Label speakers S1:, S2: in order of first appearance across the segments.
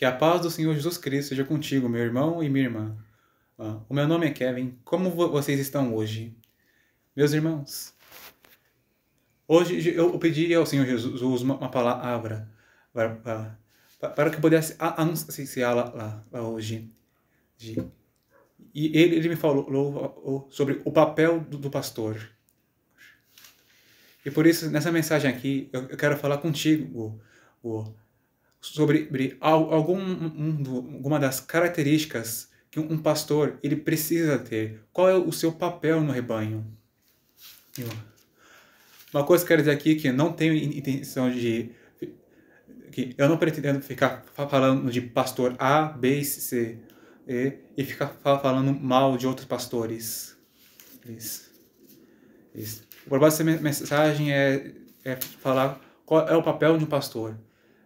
S1: Que a paz do Senhor Jesus Cristo seja contigo, meu irmão e minha irmã. O meu nome é Kevin. Como vocês estão hoje? Meus irmãos, hoje eu pedi ao Senhor Jesus uma palavra para que eu pudesse anunciá-la lá hoje. E ele me falou sobre o papel do pastor. E por isso, nessa mensagem aqui, eu quero falar contigo sobre alguma das características que um pastor ele precisa ter. Qual é o seu papel no rebanho? Uma coisa que eu quero dizer aqui que eu não tenho intenção de... que eu não pretendo ficar falando de pastor A, B, C e ficar falando mal de outros pastores. Isso. O propósito dessa mensagem é falar qual é o papel de um pastor,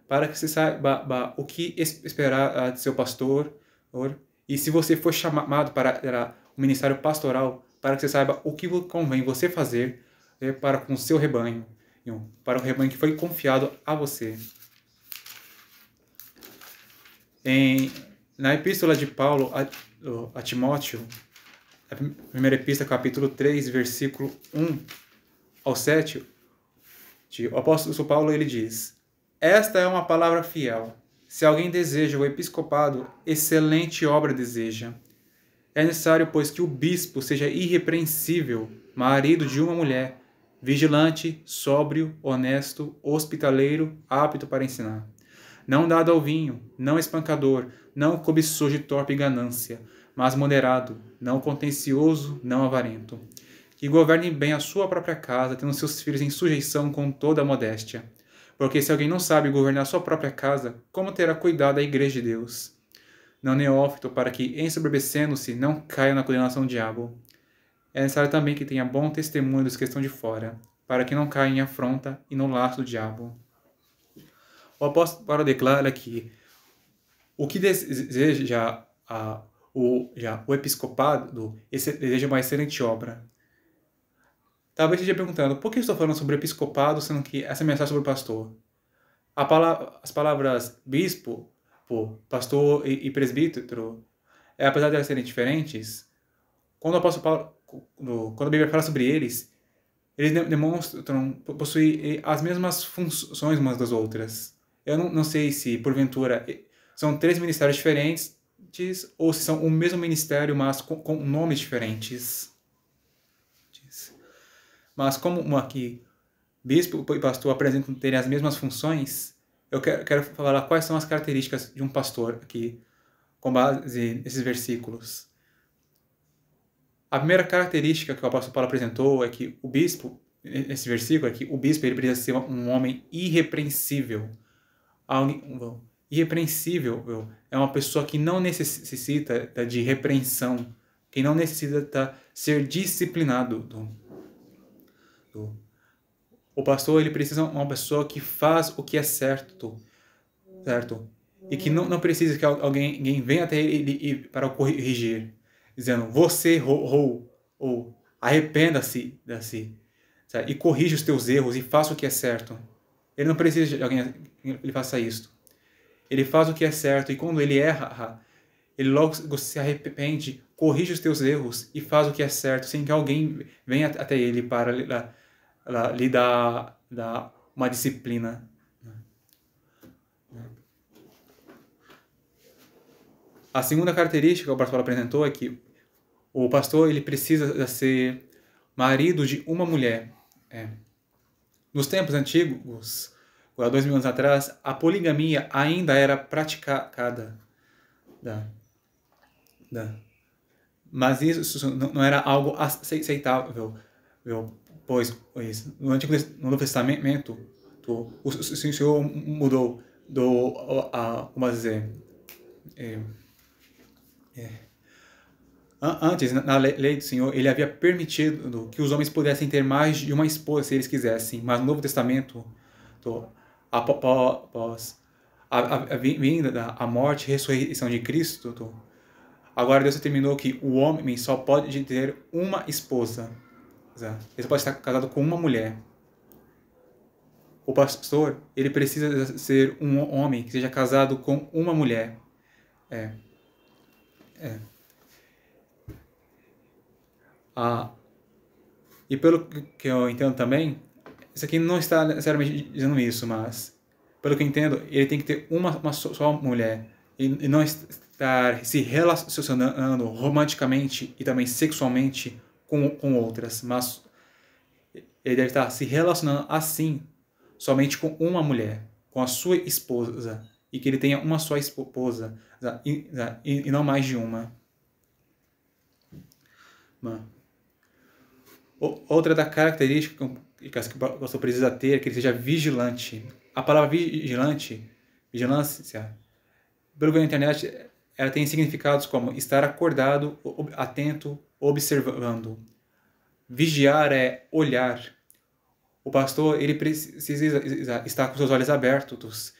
S1: para que você saiba o que esperar de seu pastor, e se você for chamado para o ministério pastoral, para que você saiba o que convém você fazer para com o seu rebanho, para o rebanho que foi confiado a você. Na epístola de Paulo a Timóteo, a primeira epístola, capítulo 3, versículo 1 ao 7, o apóstolo Paulo ele diz: esta é uma palavra fiel. Se alguém deseja o episcopado, excelente obra deseja. É necessário, pois, que o bispo seja irrepreensível, marido de uma mulher, vigilante, sóbrio, honesto, hospitaleiro, apto para ensinar. Não dado ao vinho, não espancador, não cobiçoso de torpe ganância, mas moderado, não contencioso, não avarento. Que governe bem a sua própria casa, tendo seus filhos em sujeição com toda a modéstia. Porque se alguém não sabe governar a sua própria casa, como terá cuidado da igreja de Deus? Não neófito, para que, ensoberbecendo-se, não caia na condenação do diabo. É necessário também que tenha bom testemunho dos que estão de fora, para que não caia em afronta e no laço do diabo. O apóstolo Paulo declara que o que deseja o episcopado deseja uma excelente obra. Talvez esteja perguntando, por que eu estou falando sobre episcopado, sendo que essa mensagem é sobre o pastor? As palavras bispo, pastor e presbítero, apesar de elas serem diferentes, quando o apóstolo Paulo, quando a Bíblia fala sobre eles demonstram possuir as mesmas funções umas das outras. Eu não sei se, porventura, são três ministérios diferentes ou se são o mesmo ministério, mas com nomes diferentes. Mas como aqui bispo e pastor apresentam terem as mesmas funções, eu quero falar quais são as características de um pastor aqui, com base nesses versículos. A primeira característica que o apóstolo Paulo apresentou é que o bispo, nesse versículo aqui, o bispo ele precisa ser um homem irrepreensível. Irrepreensível é uma pessoa que não necessita de repreensão, que não necessita ser disciplinado. O pastor ele precisa de uma pessoa que faz o que é certo? E que não precisa que alguém venha até ele para o corrigir, dizendo, você errou, ou arrependa-se, e corrija os teus erros e faça o que é certo. Ele não precisa de alguém que ele faça isso. Ele faz o que é certo, e quando ele erra, ele logo se arrepende, corrige os teus erros e faz o que é certo, sem que alguém venha até ele para lhe dar uma disciplina. A segunda característica que o pastor apresentou é que o pastor ele precisa ser marido de uma mulher. Nos tempos antigos, há 2000 anos atrás, a poligamia ainda era praticada. Mas isso não era algo aceitável, pois no Novo Testamento o Senhor mudou como dizer, antes, na lei do Senhor, ele havia permitido que os homens pudessem ter mais de uma esposa se eles quisessem, mas no Novo Testamento, após a vinda, a morte e ressurreição de Cristo, agora Deus determinou que o homem só pode ter uma esposa. Ele só pode estar casado com uma mulher. O pastor, ele precisa ser um homem que seja casado com uma mulher. E pelo que eu entendo também, isso aqui não está necessariamente dizendo isso, mas pelo que eu entendo, ele tem que ter uma só mulher e não estar se relacionando romanticamente e também sexualmente com outras, mas ele deve estar se relacionando assim somente com uma mulher, com a sua esposa, e que ele tenha uma só esposa e não mais de uma. Outra da característica que o pastor precisa ter é que ele seja vigilante. A palavra vigilância, pelo que eu na internet, ela tem significados como estar acordado, atento, observando. Vigiar é olhar. O pastor, ele precisa estar com seus olhos abertos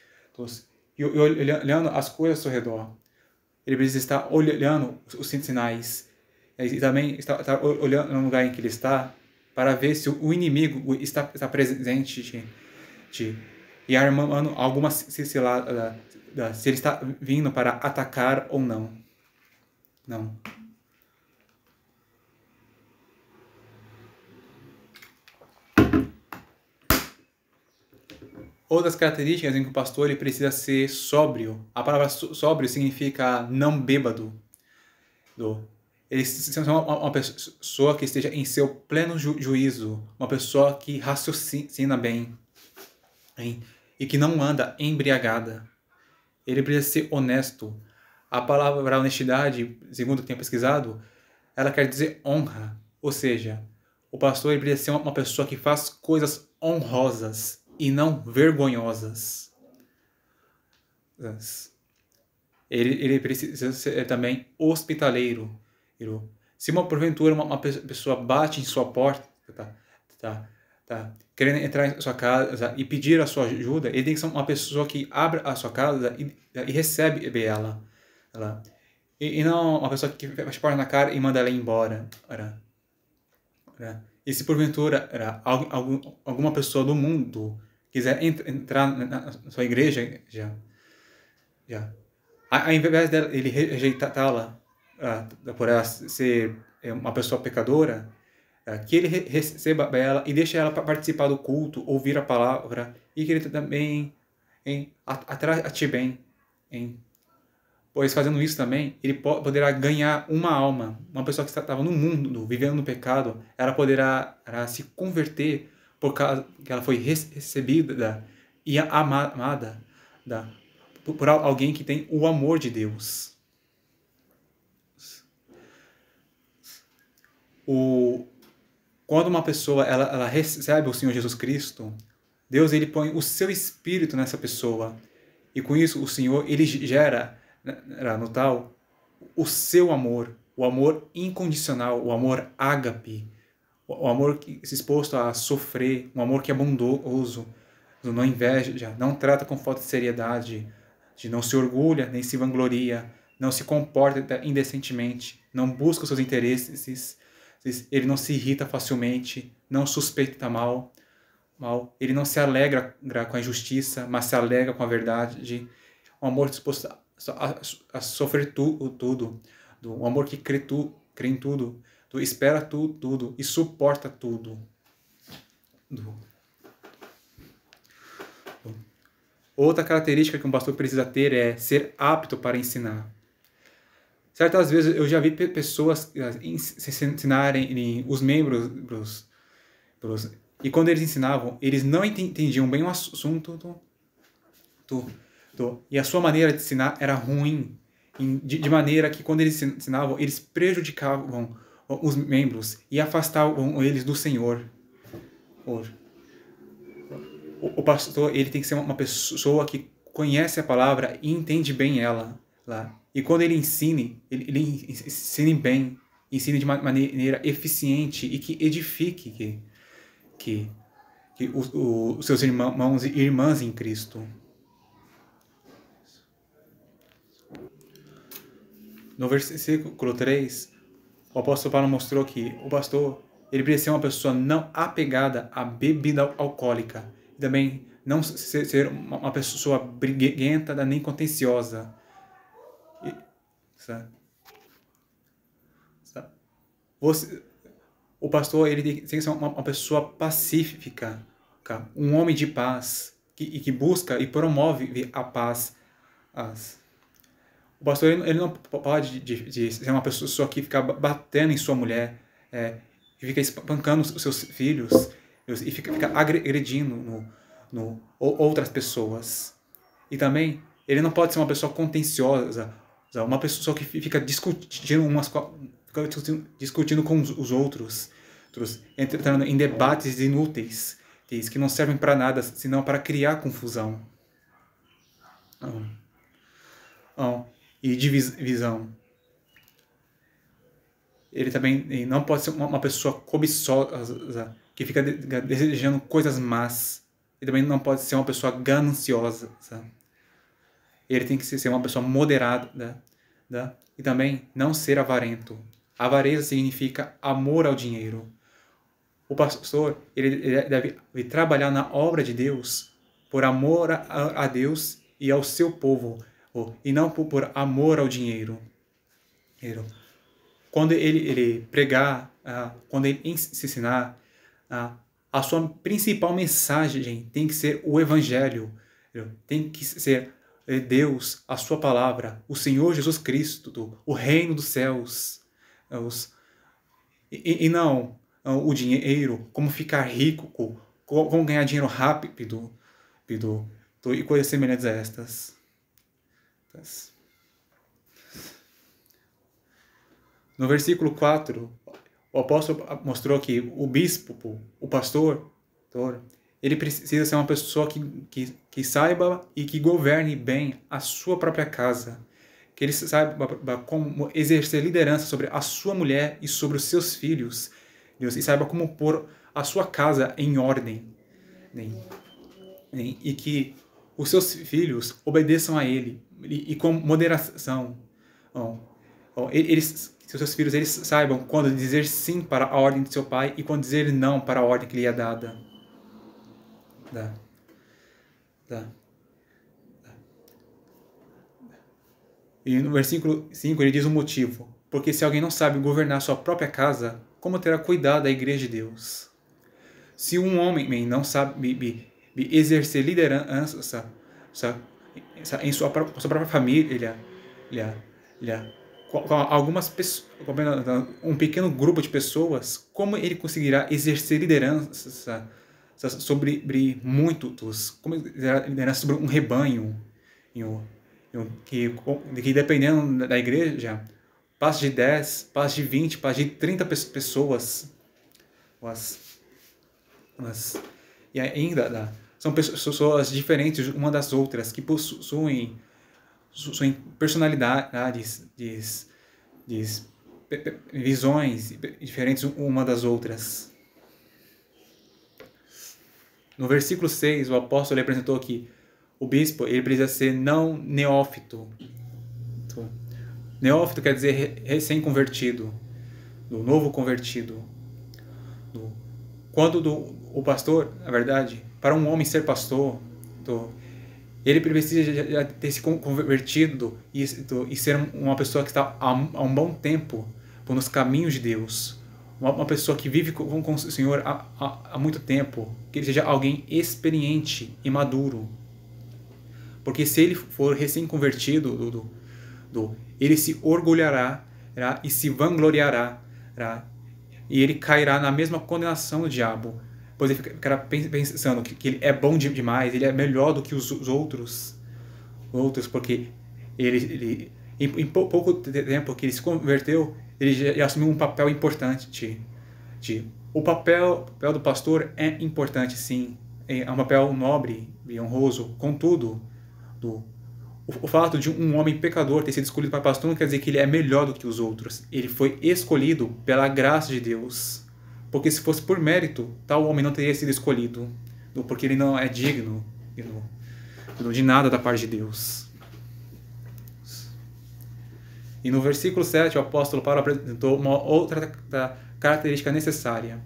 S1: e olhando as coisas ao seu redor. Ele precisa estar olhando os sinais. E também estar olhando no lugar em que ele está para ver se o inimigo está presente e armando alguma cilada, se ele está vindo para atacar ou não. Outras características em que o pastor ele precisa ser sóbrio. A palavra sóbrio significa não bêbado. Ele seja uma pessoa que esteja em seu pleno juízo, uma pessoa que raciocina bem, hein? E que não anda embriagada. Ele precisa ser honesto. A palavra honestidade, segundo o que tenho pesquisado, ela quer dizer honra. Ou seja, o pastor ele precisa ser uma pessoa que faz coisas honrosas e não vergonhosas. Ele precisa ser também hospitaleiro. Se porventura uma pessoa bate em sua porta, querendo entrar em sua casa e pedir a sua ajuda, ele tem que ser uma pessoa que abre a sua casa e recebe ela. E não uma pessoa que fecha a porta na cara e manda ela embora. E se porventura alguma pessoa do mundo quiser entrar na sua igreja, ao invés dele rejeitá-la, por ela ser uma pessoa pecadora, que ele receba ela e deixe ela participar do culto, ouvir a palavra, e que ele também trate bem. Pois fazendo isso também, ele poderá ganhar uma alma. Uma pessoa que estava no mundo, vivendo no pecado, ela poderá se converter por causa que ela foi recebida e amada por alguém que tem o amor de Deus. Quando uma pessoa ela recebe o Senhor Jesus Cristo, Deus ele põe o seu espírito nessa pessoa, e com isso o Senhor ele gera no tal o seu amor, o amor incondicional, o amor ágape, o amor que se exposto a sofrer, um amor que é bondoso, não inveja, não trata com falta de seriedade, não se orgulha nem se vangloria, não se comporta indecentemente, não busca os seus interesses, ele não se irrita facilmente, não suspeita mal, ele não se alegra com a injustiça, mas se alegra com a verdade, um amor disposto a sofrer tudo, um amor que crê em tudo, espera tudo e suporta tudo. Outra característica que um pastor precisa ter é ser apto para ensinar. Certas vezes eu já vi pessoas ensinarem os membros, e quando eles ensinavam, eles não entendiam bem o assunto, e a sua maneira de ensinar era ruim, de maneira que quando eles ensinavam, eles prejudicavam os membros e afastavam eles do Senhor. O pastor ele tem que ser uma pessoa que conhece a palavra e entende bem ela. E quando ele ensine bem, ensine de maneira eficiente e que edifique os seus irmãos e irmãs em Cristo. No versículo 3, o apóstolo Paulo mostrou que o pastor ele precisa ser uma pessoa não apegada à bebida alcoólica, e também não ser uma pessoa briguenta nem contenciosa. Sabe? O pastor ele tem que ser uma pessoa pacífica, um homem de paz, que busca e promove a paz. O pastor ele não pode de ser uma pessoa que fica batendo em sua mulher, que fica espancando os seus filhos e fica agredindo outras pessoas. E também ele não pode ser uma pessoa contenciosa, uma pessoa que fica discutindo com os outros, entrando em debates inúteis, que não servem para nada, senão para criar confusão e divisão. Ele também não pode ser uma pessoa cobiçosa, que fica desejando coisas más. Ele também não pode ser uma pessoa gananciosa. Ele tem que ser uma pessoa moderada, e também não ser avarento. Avareza significa amor ao dinheiro. O pastor ele deve trabalhar na obra de Deus por amor a Deus e ao seu povo, e não por amor ao dinheiro. Quando ele pregar, quando ele ensinar, a sua principal mensagem tem que ser o Evangelho. Tem que ser Deus, a sua palavra, o Senhor Jesus Cristo, o reino dos céus. E não o dinheiro, como ficar rico, como ganhar dinheiro rápido, e coisas semelhantes a estas. No versículo 4, o apóstolo mostrou que o bispo, o pastor, ele precisa ser uma pessoa que saiba e que governe bem a sua própria casa. Que ele saiba como exercer liderança sobre a sua mulher e sobre os seus filhos. E saiba como pôr a sua casa em ordem. E que os seus filhos obedeçam a ele e com moderação. Seus filhos eles saibam quando dizer sim para a ordem de seu pai e quando dizer não para a ordem que lhe é dada. E no versículo 5 ele diz o motivo. Porque se alguém não sabe governar sua própria casa, como terá cuidado da igreja de Deus? Se um homem não sabe exercer liderança em sua própria família, com algumas pessoas, um pequeno grupo de pessoas, como ele conseguirá exercer liderança sobre muitos, como liderança sobre um rebanho, que dependendo da igreja, passa de 10, passa de 20, passa de 30 pessoas. E ainda são pessoas diferentes uma das outras, que possuem personalidades, visões diferentes uma das outras. No versículo 6, o apóstolo apresentou que o bispo ele precisa ser não neófito. Neófito quer dizer recém-convertido, do novo convertido. Quando o pastor, na verdade, para um homem ser pastor, ele precisa ter se convertido e ser uma pessoa que está há um bom tempo nos caminhos de Deus. Uma pessoa que vive com o Senhor há muito tempo. Que ele seja alguém experiente e maduro. Porque se ele for recém-convertido, ele se orgulhará e se vangloriará. E ele cairá na mesma condenação do diabo. Pois ele ficará pensando que ele é bom demais, ele é melhor do que os outros, porque ele em pouco tempo que ele se converteu, ele já assumiu um papel importante. O papel do pastor é importante, sim, é um papel nobre e honroso. Contudo, o fato de um homem pecador ter sido escolhido para pastor não quer dizer que ele é melhor do que os outros. Ele foi escolhido pela graça de Deus. Porque se fosse por mérito, tal homem não teria sido escolhido, porque ele não é digno de nada da parte de Deus. E no versículo 7, o apóstolo Paulo apresentou uma outra característica necessária.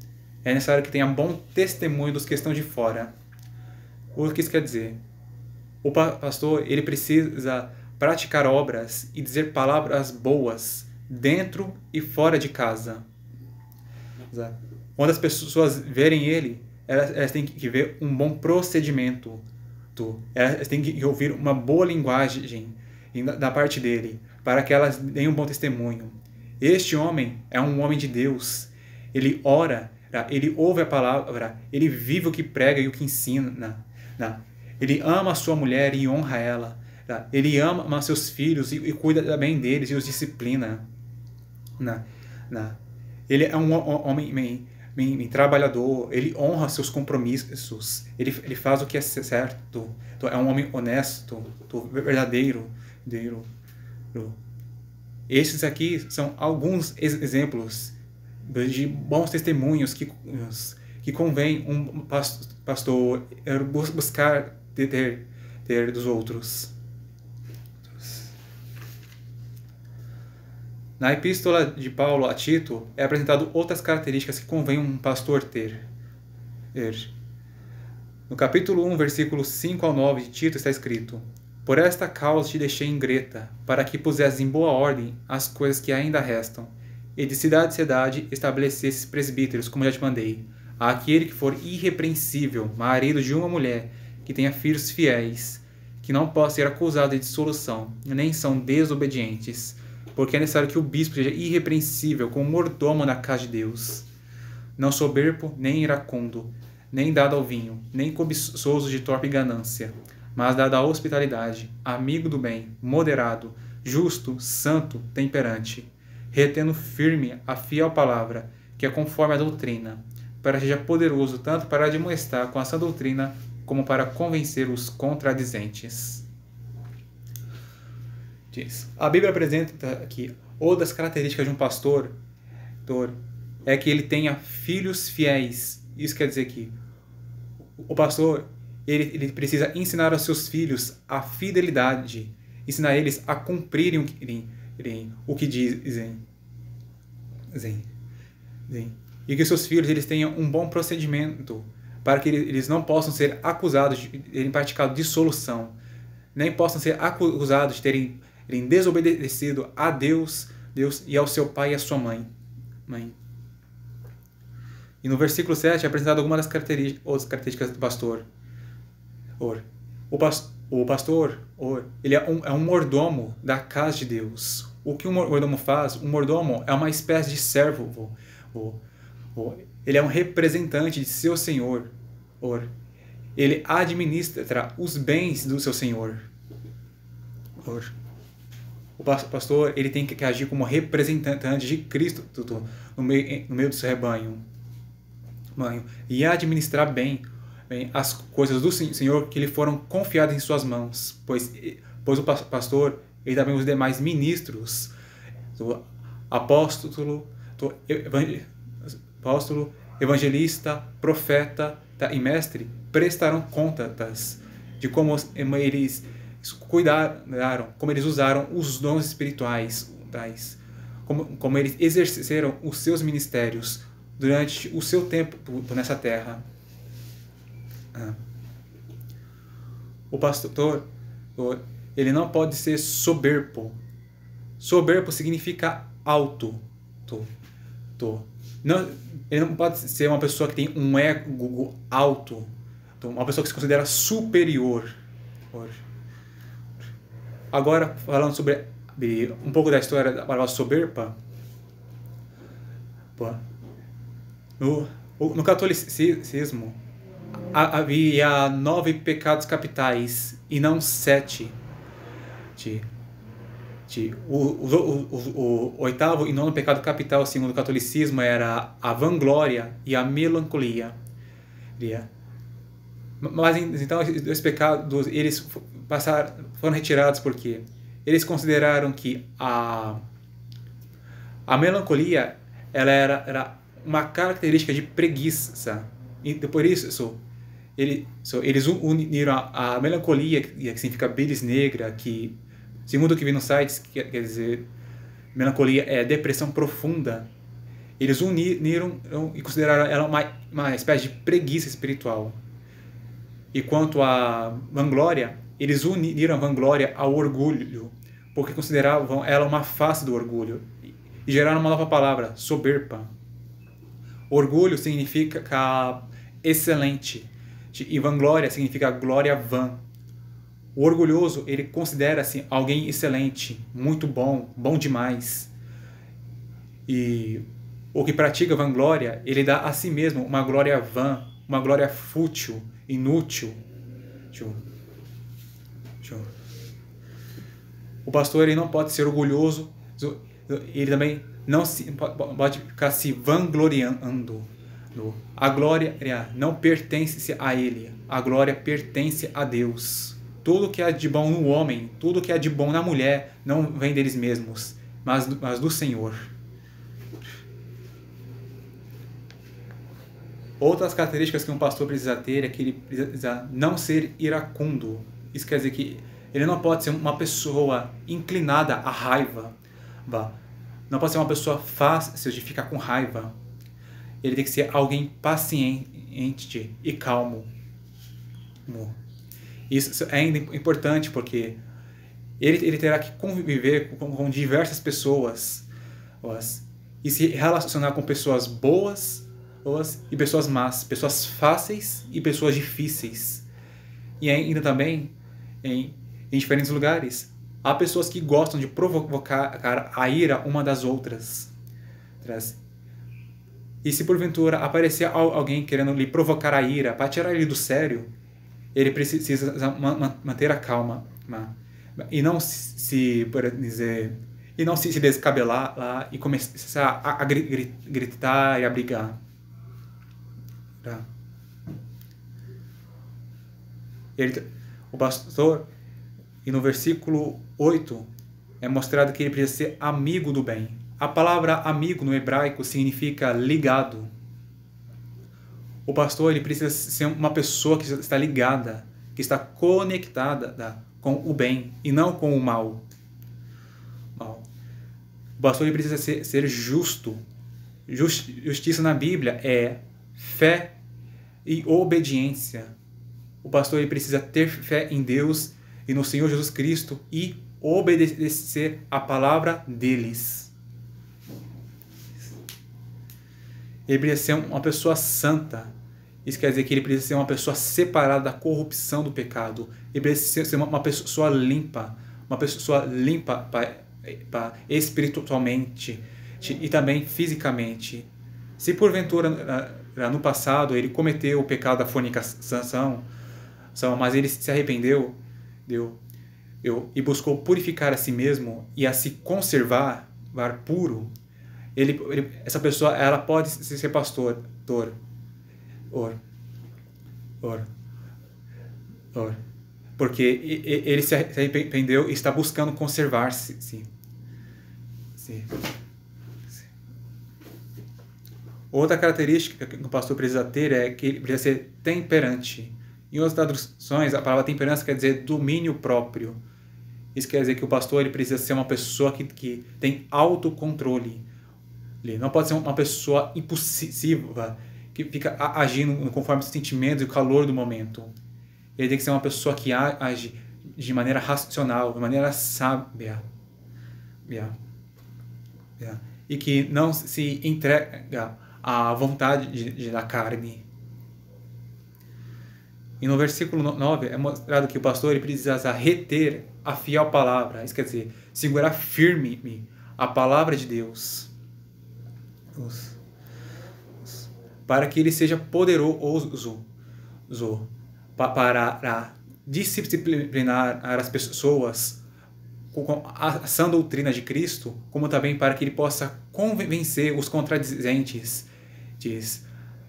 S1: É necessário que tenha bom testemunho dos que estão de fora. O que isso quer dizer? O pastor, ele precisa praticar obras e dizer palavras boas dentro e fora de casa. Quando as pessoas verem ele, elas têm que ver um bom procedimento. Elas têm que ouvir uma boa linguagem da parte dele, para que elas deem um bom testemunho. Este homem é um homem de Deus. Ele ora, ele ouve a palavra, ele vive o que prega e o que ensina. Ele ama a sua mulher e honra ela. Ele ama seus filhos e cuida bem deles e os disciplina. Ele é um homem trabalhador, ele honra seus compromissos, ele faz o que é certo, é um homem honesto, verdadeiro. Esses aqui são alguns exemplos de bons testemunhos que convém um pastor buscar ter dos outros. Na epístola de Paulo a Tito é apresentado outras características que convém um pastor ter. No capítulo 1, versículos 5 ao 9 de Tito está escrito: Por esta causa te deixei em Greta, para que pusesses em boa ordem as coisas que ainda restam, e de cidade em cidade estabelecesses presbíteros, como já te mandei, àquele que for irrepreensível, marido de uma mulher, que tenha filhos fiéis, que não possa ser acusado de dissolução, nem são desobedientes, porque é necessário que o bispo seja irrepreensível, como mordomo na casa de Deus, não soberbo, nem iracundo, nem dado ao vinho, nem cobiçoso de torpe ganância, mas dado à hospitalidade, amigo do bem, moderado, justo, santo, temperante, retendo firme a fiel palavra, que é conforme a doutrina, para que seja poderoso tanto para admoestar com a sã doutrina, como para convencer os contradizentes. A Bíblia apresenta aqui outras características de um pastor é que ele tenha filhos fiéis. Isso quer dizer que o pastor ele precisa ensinar aos seus filhos a fidelidade, ensinar eles a cumprirem o que dizem. E que seus filhos eles tenham um bom procedimento, para que eles não possam ser acusados de terem praticado dissolução, nem possam ser acusados de terem desobedecido a Deus e ao seu pai e à sua mãe. E no versículo 7 é apresentado algumas das outras características do pastor. O pastor ele é um mordomo da casa de Deus. O que um mordomo faz? Um mordomo é uma espécie de servo. Ele é um representante de seu senhor. Ele administra os bens do seu senhor. O pastor ele tem que agir como representante de Cristo no meio do seu rebanho. E administrar bem as coisas do Senhor que lhe foram confiadas em suas mãos. Pois o pastor e também os demais ministros, apóstolo, evangelista, profeta e mestre, prestarão contas de como eles cuidaram, como eles usaram os dons espirituais, como eles exerceram os seus ministérios durante o seu tempo nessa terra. O pastor, ele não pode ser soberbo. Soberbo significa alto. Ele não pode ser uma pessoa que tem um ego alto, uma pessoa que se considera superior. Agora, falando sobre um pouco da história da palavra soberba, no catolicismo havia 9 pecados capitais e não 7. O oitavo e nono pecado capital, segundo o catolicismo, era a vanglória e a melancolia. Mas então esses 2 pecados eles foram retirados porque eles consideraram que a melancolia ela era uma característica de preguiça, e por isso eles uniram a melancolia, que significa bilis negra, que segundo o que vi nos sites quer dizer melancolia é depressão profunda. Eles uniram e consideraram ela uma espécie de preguiça espiritual. E quanto à vanglória, eles uniram a vanglória ao orgulho, porque consideravam ela uma face do orgulho, e geraram uma nova palavra, soberba. Orgulho significa excelente, e vanglória significa glória vã. O orgulhoso, ele considera-se alguém excelente, muito bom, bom demais. E o que pratica vanglória, ele dá a si mesmo uma glória vã, uma glória fútil, inútil. O pastor, ele não pode ser orgulhoso, ele também não pode ficar se vangloriando. A glória não pertence a ele, a glória pertence a Deus. Tudo que há de bom no homem, tudo que há de bom na mulher, não vem deles mesmos, mas do Senhor. Outras características que um pastor precisa ter é que ele precisa não ser iracundo. Isso quer dizer que ele não pode ser uma pessoa inclinada à raiva. Não pode ser uma pessoa fácil de ficar com raiva. Ele tem que ser alguém paciente e calmo. Isso é ainda importante porque ele terá que conviver com diversas pessoas e se relacionar com pessoas boas e pessoas más, pessoas fáceis e pessoas difíceis. E ainda também, em diferentes lugares, há pessoas que gostam de provocar a ira uma das outras. E se porventura aparecer alguém querendo lhe provocar a ira, para tirar ele do sério, ele precisa manter a calma, e não se descabelar lá e começar a gritar e a brigar. O pastor, e no versículo 8, é mostrado que ele precisa ser amigo do bem. A palavra amigo no hebraico significa ligado. O pastor, ele precisa ser uma pessoa que está ligada, que está conectada com o bem e não com o mal. O pastor, ele precisa ser justo. Justiça na Bíblia é fé e obediência. O pastor, ele precisa ter fé em Deus e no Senhor Jesus Cristo e obedecer a palavra deles. Ele precisa ser uma pessoa santa. Isso quer dizer que ele precisa ser uma pessoa separada da corrupção do pecado. Ele precisa ser uma pessoa limpa espiritualmente e também fisicamente. Se porventura no passado ele cometeu o pecado da fornicação, mas ele se arrependeu e buscou purificar a si mesmo e a se conservar puro, essa pessoa, ela pode ser pastor. Porque ele se arrependeu e está buscando conservar-se. Sim. Outra característica que o pastor precisa ter é que ele precisa ser temperante. Em outras traduções, a palavra temperança quer dizer domínio próprio. Isso quer dizer que o pastor, ele precisa ser uma pessoa que tem autocontrole. Ele não pode ser uma pessoa impulsiva, que fica agindo conforme os sentimentos e o calor do momento. Ele tem que ser uma pessoa que age de maneira racional, de maneira sábia. E que não se entrega à vontade da carne. E no versículo 9 é mostrado que o pastor, ele precisa reter a fiel palavra. Isso quer dizer, segurar firme a palavra de Deus. Para que ele seja poderoso para disciplinar as pessoas com a sã doutrina de Cristo, como também para que ele possa convencer os contradizentes,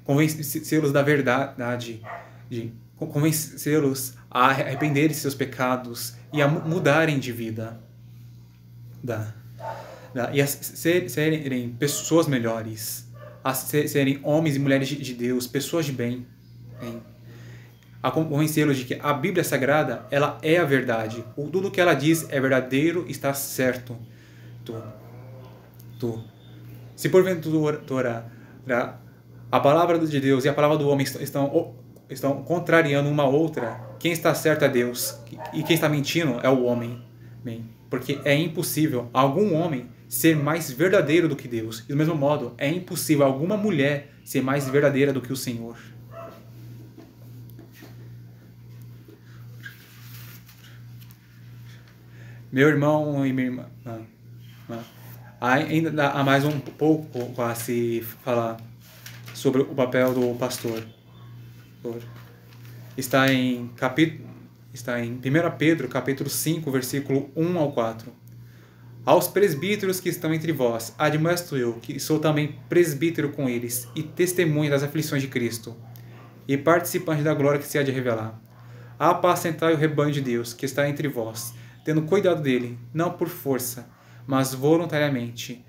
S1: convencê-los da verdade, convencê-los a arrependerem de seus pecados e a mudarem de vida. E a serem pessoas melhores, a serem homens e mulheres de Deus, pessoas de bem, a convencê-los de que a Bíblia Sagrada, ela é a verdade. Tudo que ela diz é verdadeiro, está certo. Se porventura a palavra de Deus e a palavra do homem estão estão contrariando uma outra, quem está certo é Deus e quem está mentindo é o homem. Bem, porque é impossível algum homem ser mais verdadeiro do que Deus. E do mesmo modo, é impossível alguma mulher ser mais verdadeira do que o Senhor. Meu irmão e minha irmã, ainda há mais um pouco a se falar sobre o papel do pastor. Está em 1 Pedro, capítulo 5, versículo 1 ao 4. Aos presbíteros que estão entre vós, admoesto eu, que sou também presbítero com eles, e testemunha das aflições de Cristo, e participante da glória que se há de revelar. Apacentai o rebanho de Deus, que está entre vós, tendo cuidado dele, não por força, mas voluntariamente,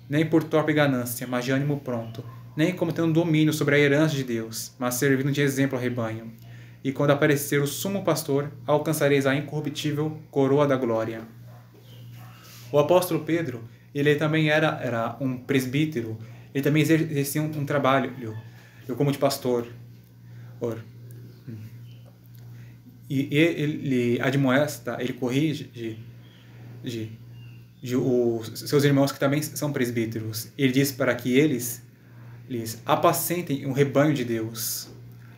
S1: nem por torpe ganância, mas de ânimo pronto, nem como tendo domínio sobre a herança de Deus, mas servindo de exemplo ao rebanho. E quando aparecer o sumo pastor, alcançareis a incorruptível coroa da glória. O apóstolo Pedro, ele também era um presbítero, ele também exercia um trabalho, eu como de pastor. E ele admoesta, ele corrige os seus irmãos que também são presbíteros. Ele diz para que eles apacentem um rebanho de Deus.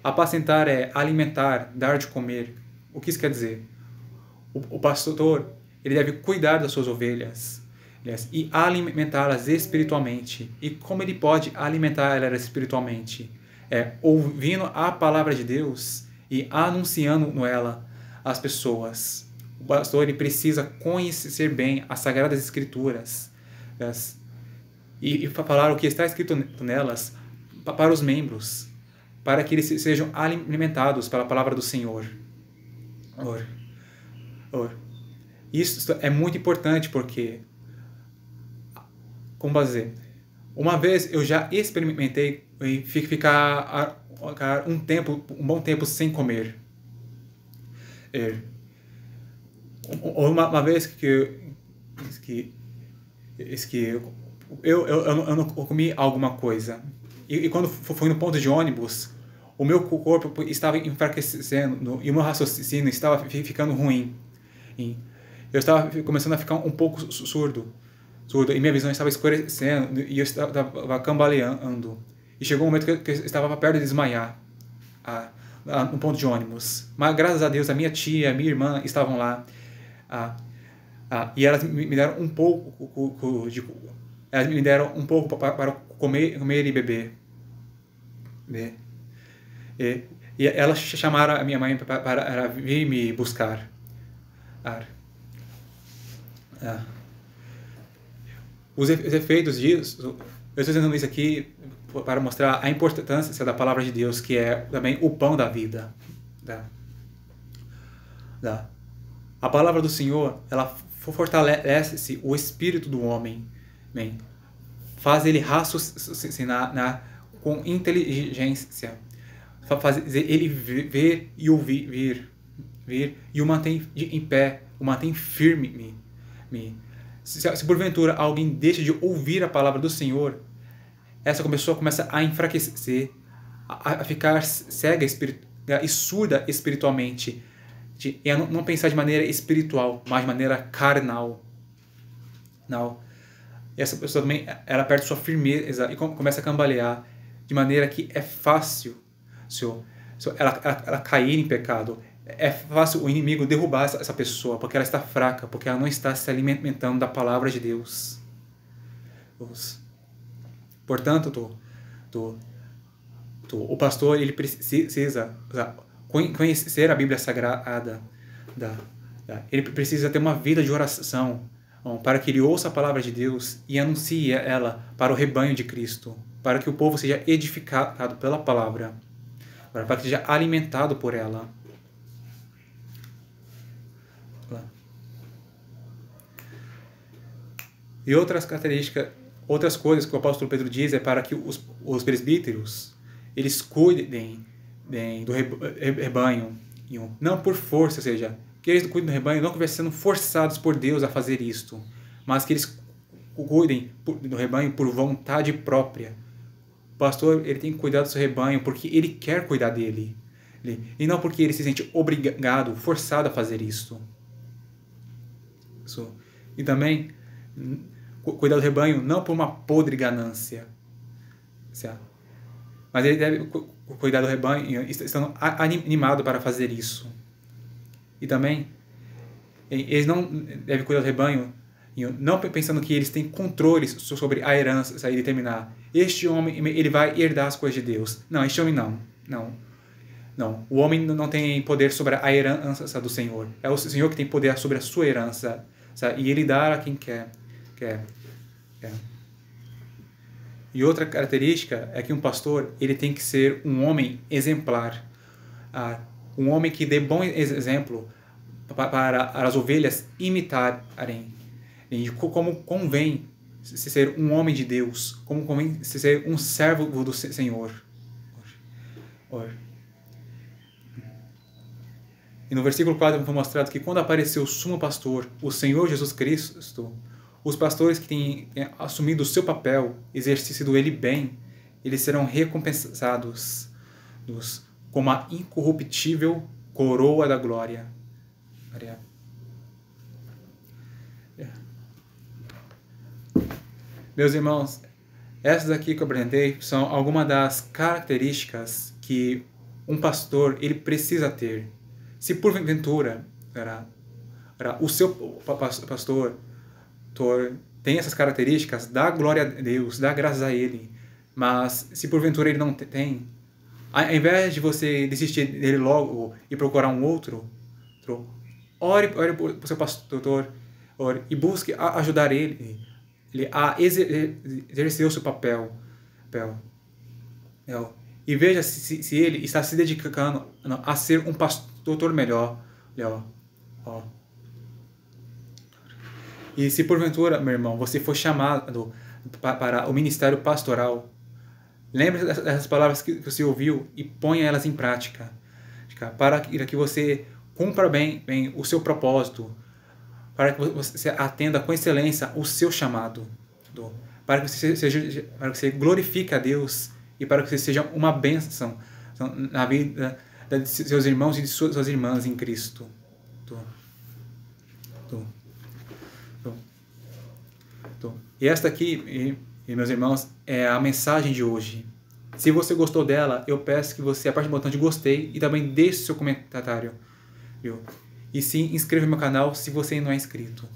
S1: Apacentar é alimentar, dar de comer. O que isso quer dizer? O pastor, ele deve cuidar das suas ovelhas e alimentá-las espiritualmente. E como ele pode alimentar elas espiritualmente? Ouvindo a palavra de Deus e anunciando ela às pessoas. O pastor, ele precisa conhecer bem as Sagradas Escrituras e falar o que está escrito nelas para os membros, para que eles sejam alimentados pela palavra do Senhor. Isso é muito importante porque, como dizer, uma vez eu já experimentei ficar um bom tempo sem comer. Uma vez que eu não comi alguma coisa. E quando fui no ponto de ônibus, o meu corpo estava enfraquecendo e o meu raciocínio estava ficando ruim. Eu estava começando a ficar um pouco surdo, e minha visão estava escurecendo e eu estava cambaleando. E chegou um momento que eu estava perto de desmaiar no ponto de ônibus. Mas graças a Deus, a minha tia, a minha irmã estavam lá. E elas me deram um pouco para comer e beber. E elas chamaram a minha mãe para vir me buscar. Os efeitos disso, eu estou dizendo isso aqui para mostrar a importância da palavra de Deus, que é também o pão da vida. A palavra do Senhor, ela fortalece o espírito do homem, faz ele raciocinar com inteligência, faz ele ver e ouvir, e o mantém em pé, o mantém firme. Se porventura alguém deixa de ouvir a palavra do Senhor, essa pessoa começa a enfraquecer, a ficar cega e surda espiritualmente, e a não pensar de maneira espiritual, mas de maneira carnal. E essa pessoa também, ela perde sua firmeza e começa a cambalear, de maneira que é fácil ela cair em pecado. É fácil o inimigo derrubar essa pessoa, porque ela está fraca, porque ela não está se alimentando da palavra de Deus. Portanto, o pastor, ele precisa conhecer a Bíblia Sagrada. Ele precisa ter uma vida de oração, para que ele ouça a palavra de Deus e anuncie ela para o rebanho de Cristo, para que o povo seja edificado pela palavra, para que seja alimentado por ela. E outras características, outras coisas que o apóstolo Pedro diz é para que os presbíteros, eles cuidem do rebanho, não por força, ou seja, que eles cuidem do rebanho não que sendo forçados por Deus a fazer isto, mas que eles cuidem do rebanho por vontade própria. O pastor, ele tem que cuidar do seu rebanho porque ele quer cuidar dele. E não porque ele se sente obrigado, forçado a fazer isso. E também cuidar do rebanho não por uma podre ganância, mas ele deve cuidar do rebanho estando animado para fazer isso. E também eles não devem cuidar do rebanho não pensando que eles têm controles sobre a herança e determinar este homem ele vai herdar as coisas de Deus. Não, este homem não. O homem não tem poder sobre a herança do Senhor. É o Senhor que tem poder sobre a sua herança, e ele dá a quem quer. E outra característica é que um pastor ele tem que ser um homem exemplar, um homem que dê bom exemplo para as ovelhas imitarem. E como convém ser um homem de Deus, como convém ser um servo do Senhor. E no versículo 4 foi mostrado que quando apareceu o sumo pastor, o Senhor Jesus Cristo, os pastores que têm assumido o seu papel, exercido ele bem, eles serão recompensados com uma incorruptível coroa da glória. Meus irmãos, essas aqui que eu apresentei são algumas das características que um pastor ele precisa ter. Se porventura o seu pastor tem essas características, dá glória a Deus, dá graças a Ele. Mas se porventura ele não tem, ao invés de você desistir dele logo e procurar um outro, ore para o seu pastor, e busque ajudar ele a exercer o seu papel. E veja se ele está se dedicando a ser um pastor melhor. E se porventura, meu irmão, você for chamado para o ministério pastoral, lembre dessas palavras que você ouviu e ponha elas em prática, para que você cumpra bem o seu propósito, para que você atenda com excelência o seu chamado, para que você glorifique a Deus e para que você seja uma bênção na vida de seus irmãos e de suas irmãs em Cristo. E esta aqui, meus irmãos, é a mensagem de hoje. Se você gostou dela, eu peço que você aperte o botão de gostei e também deixe seu comentário. E sim, inscreva no meu canal se você ainda não é inscrito.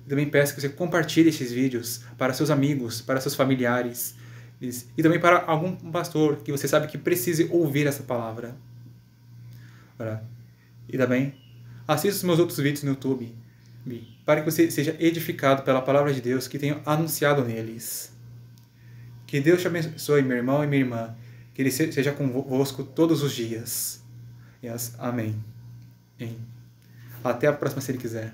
S1: E também peço que você compartilhe esses vídeos para seus amigos, para seus familiares e também para algum pastor que você sabe que precise ouvir essa palavra. E também assista os meus outros vídeos no YouTube para que você seja edificado pela palavra de Deus que tenho anunciado neles. Que Deus te abençoe, meu irmão e minha irmã. Que Ele seja convosco todos os dias. Amém. Até a próxima, se Ele quiser.